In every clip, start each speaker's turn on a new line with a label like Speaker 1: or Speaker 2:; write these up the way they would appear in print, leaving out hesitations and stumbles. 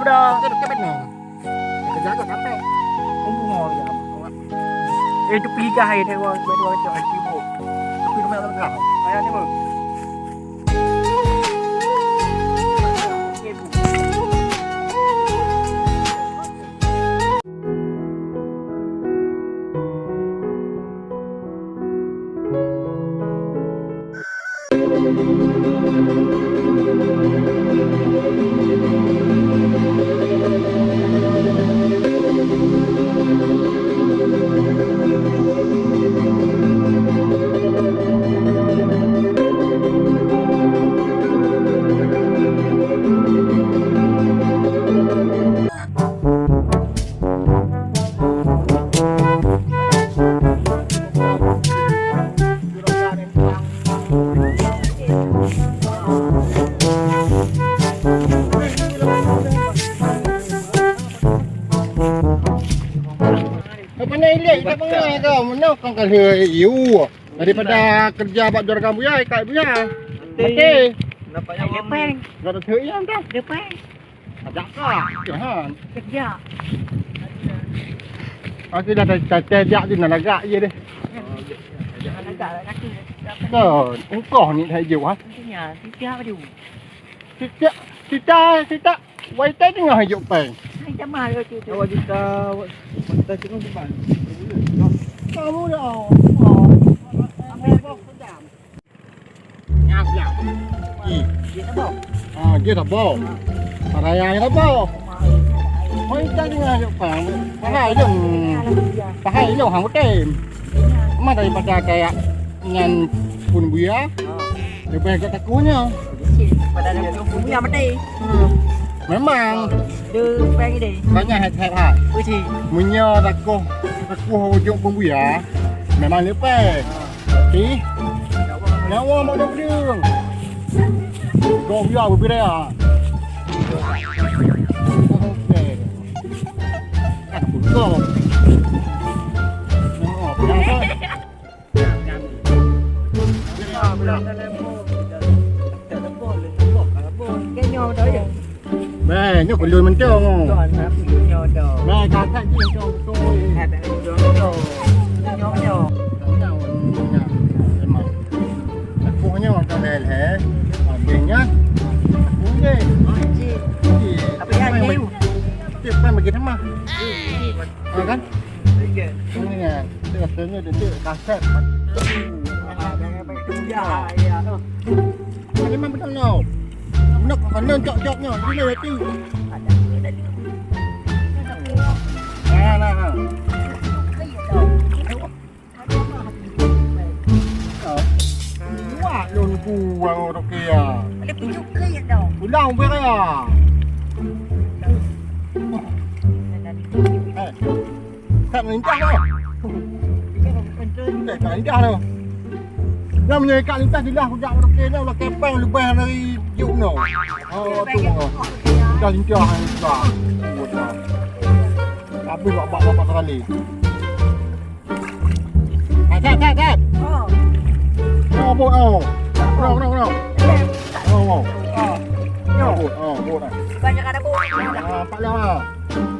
Speaker 1: Benar.
Speaker 2: Cái bên này. Cái giá của nó đây.
Speaker 1: Không ngồi gì mà. Itu piga hai theo bên bên chỗ anh chịu bộ.
Speaker 2: Tapi nó đang gạo.
Speaker 1: Ai anh em.
Speaker 2: Kita pengen kau menokong kali iu daripada kerja buat juragan buaya ikat buaya. Okey.
Speaker 1: Nampaknya
Speaker 3: Depeng,
Speaker 2: Gak ada tuh yang dah.
Speaker 3: depeng,
Speaker 2: Ajak kah? Jangan.
Speaker 3: kerja.
Speaker 2: Aku dah tajak di nalaga je deh.
Speaker 3: Jangan agak kaki.
Speaker 2: Kau, engkau ni dah hidup ha?
Speaker 3: Tentunya, tidak ada.
Speaker 2: Kita wai tai tengah hidup peng.
Speaker 3: Hai jamah tu tu.
Speaker 1: awak kita cuma depan.
Speaker 2: Kamu dah.
Speaker 3: Ambil bok sedap.
Speaker 2: Nyap.
Speaker 3: Dia tak bok.
Speaker 2: Ah, dia dah bau. Paraya dah bau. Wai tai tengah hidup peng. Bahaya je orang betul. Mana daripada kayak dengan pun buaya. Daripada kat takunya.
Speaker 3: Pada ada punya mati.
Speaker 2: Memang
Speaker 3: Dia peng ni.
Speaker 2: banyak head ha.
Speaker 3: Uji.
Speaker 2: Munya takuh hujung pun buaya. Memang lepas. Okey. Nyawa mau dah berdeng. Kau buaya berbeda ya. Okey. Kan betul. Oh, biasa.
Speaker 3: Cái nhô đó vậy.
Speaker 2: Mẹ, nhóc còn lười mình trơn không?
Speaker 3: Còn hả? Nhô đồ.
Speaker 2: Mẹ, cả thằng gì cho tôi.
Speaker 3: Hạt đã nhô đồ. Nhô nhô.
Speaker 2: Aku hanya orang kenal Ambilnya Aku je
Speaker 3: Apa yang kau?
Speaker 2: Tiap main bagi nama kan? Ini kan Itu katanya dia kaset
Speaker 3: Ya, ya.
Speaker 2: Ini memang betul no Nak kena cok-coknya Bila itu Nah Wah, lon buang orang kia.
Speaker 3: Ada pinjuk ke ya dong?
Speaker 2: Ulang beraya. Tak melintas dah. Tak melintas dah. Dah menyekat lintas dia dah kujak orang kia dah. Ulah kepang lebih dari yuk no. Oh, tu. Dah lintas yang besar. Habis bapak-bapak sekali. Tap.
Speaker 3: Oh.
Speaker 2: Oh, no. Oh. Oh. bot dah.
Speaker 3: Banyak ada bau.
Speaker 2: Nampak lah.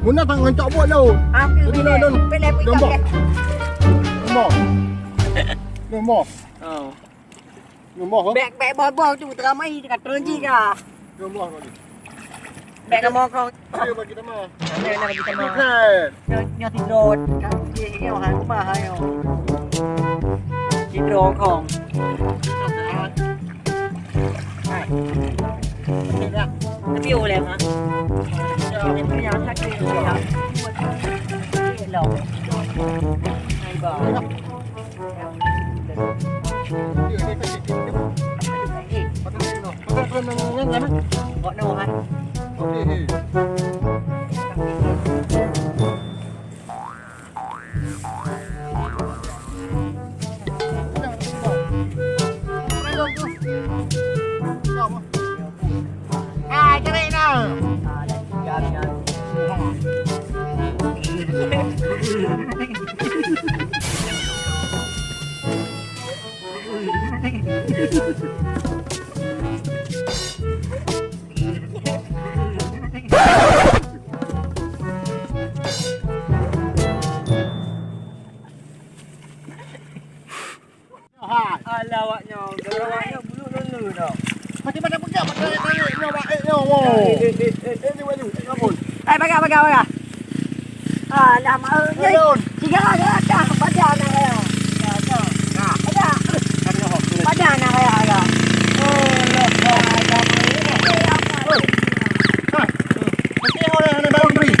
Speaker 2: Guna tangan cak bot lu.
Speaker 3: Ambil
Speaker 2: Jadi,
Speaker 3: bila.
Speaker 2: Don.
Speaker 3: Bila pun
Speaker 2: Nombor.
Speaker 3: tak.
Speaker 2: Nombor. Nombor.
Speaker 1: Oh.
Speaker 2: Nombor apa?
Speaker 3: Beg bau tu teramai dekat terenji kah.
Speaker 2: Nombor kau ni.
Speaker 3: Beg kamu kau.
Speaker 2: Dia bagi nama.
Speaker 3: Ada nak kita mah.
Speaker 2: Bukan.
Speaker 3: Nyo tidur. Kau dia orang rumah ayo. Tidur kong. Tapi boleh mah. Yang punya sakit ya. Hello. Hai ba.
Speaker 2: Dia ni kecil dia. Patut ni no. Patut nang ngana.
Speaker 3: Kok no han.
Speaker 2: Okey. Ah, cerai nak.
Speaker 3: Alawaknya, galawaknya bulu lulu dah.
Speaker 2: Macam mana pegang macam ni wow. Ni waju, kabul.
Speaker 3: Baga. Lama ni. Tiga ada pada anak kaya. Ada. Pada anak kaya.
Speaker 2: Okey, orang ada barang beri.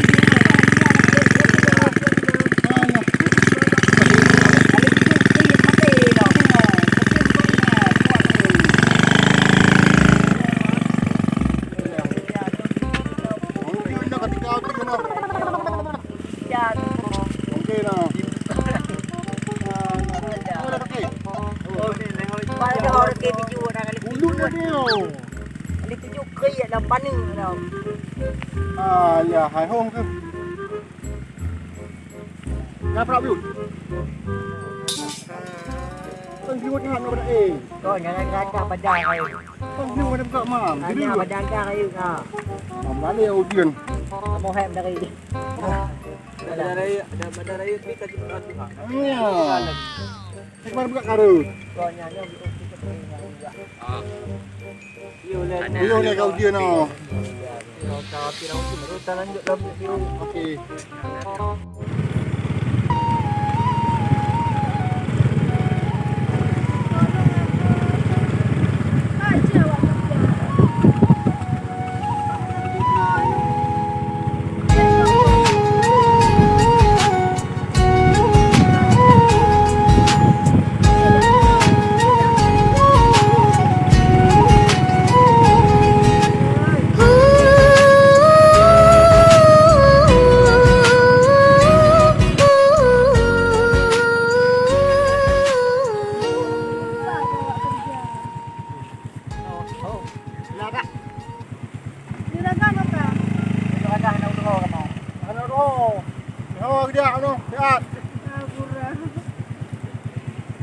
Speaker 2: Okey dah.
Speaker 3: Pada orang ke biju nak kali
Speaker 2: Bulu dia dia.
Speaker 3: kali tujuh kaya dalam paning dah.
Speaker 2: Ya, hai hong ke. Dah prak bulu. Tang jiwa dia nak berada.
Speaker 3: Kau jangan kata pada kaya.
Speaker 2: Tang jiwa dia buka mam. Jadi
Speaker 3: Hanya pada kaya ka.
Speaker 2: balik ujian.
Speaker 3: Mau hem dari.
Speaker 1: Ada raya kita juga.
Speaker 2: Ya. Sekbar buka karut.
Speaker 3: Kau nyanyi kita punya juga.
Speaker 2: Dia ni kau ujian noh.
Speaker 3: Kau pirau tu baru lanjut lebih view.
Speaker 2: Okey.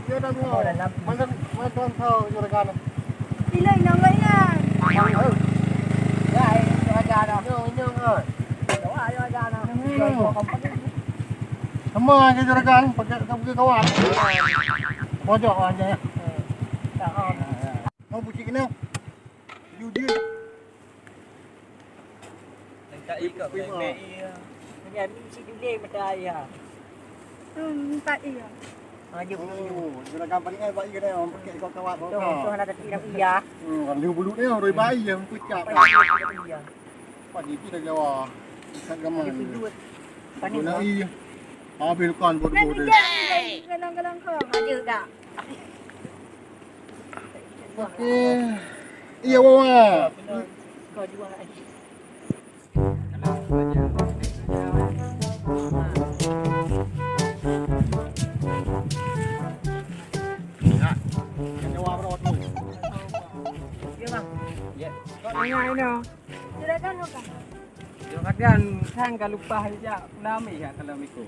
Speaker 2: Dia dah dua. Mana kau juragan?
Speaker 4: Bila nang layan.
Speaker 3: Ya, itu aja dah.
Speaker 2: Nyong ah.
Speaker 3: Doa ayo aja dah.
Speaker 2: Sama aja juragan, pakai pergi kawan. Pojok aja ya.
Speaker 3: Tak on.
Speaker 2: Mau bucik kena. Judi.
Speaker 1: Tak ikut BI.
Speaker 3: Punya misi dulu pada ayah.
Speaker 4: Tak iya.
Speaker 3: Maju punya.
Speaker 2: Juragan paling ai baik kena orang pakai kau kawan kau.
Speaker 3: Tu ada tidak iya.
Speaker 2: Kan liu bulu ni roi bayi yang pucak.
Speaker 3: Iya.
Speaker 2: Pagi kita Jawa. Kat gaman.
Speaker 3: Panik.
Speaker 2: Bona i. Habis kan bodoh-bodoh.
Speaker 4: Galang-galang kau.
Speaker 3: Maju dah.
Speaker 2: Okey. Iya wawa.
Speaker 3: Kau jual lagi.
Speaker 2: Jawa berapa tu?
Speaker 3: Ya bang.
Speaker 1: Ya.
Speaker 3: Tanya ini.
Speaker 4: Juragan apa?
Speaker 1: Juragan kan kalau lupa aja nama ya kalau mikro.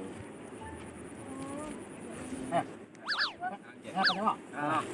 Speaker 2: Apa nama?
Speaker 1: Ah.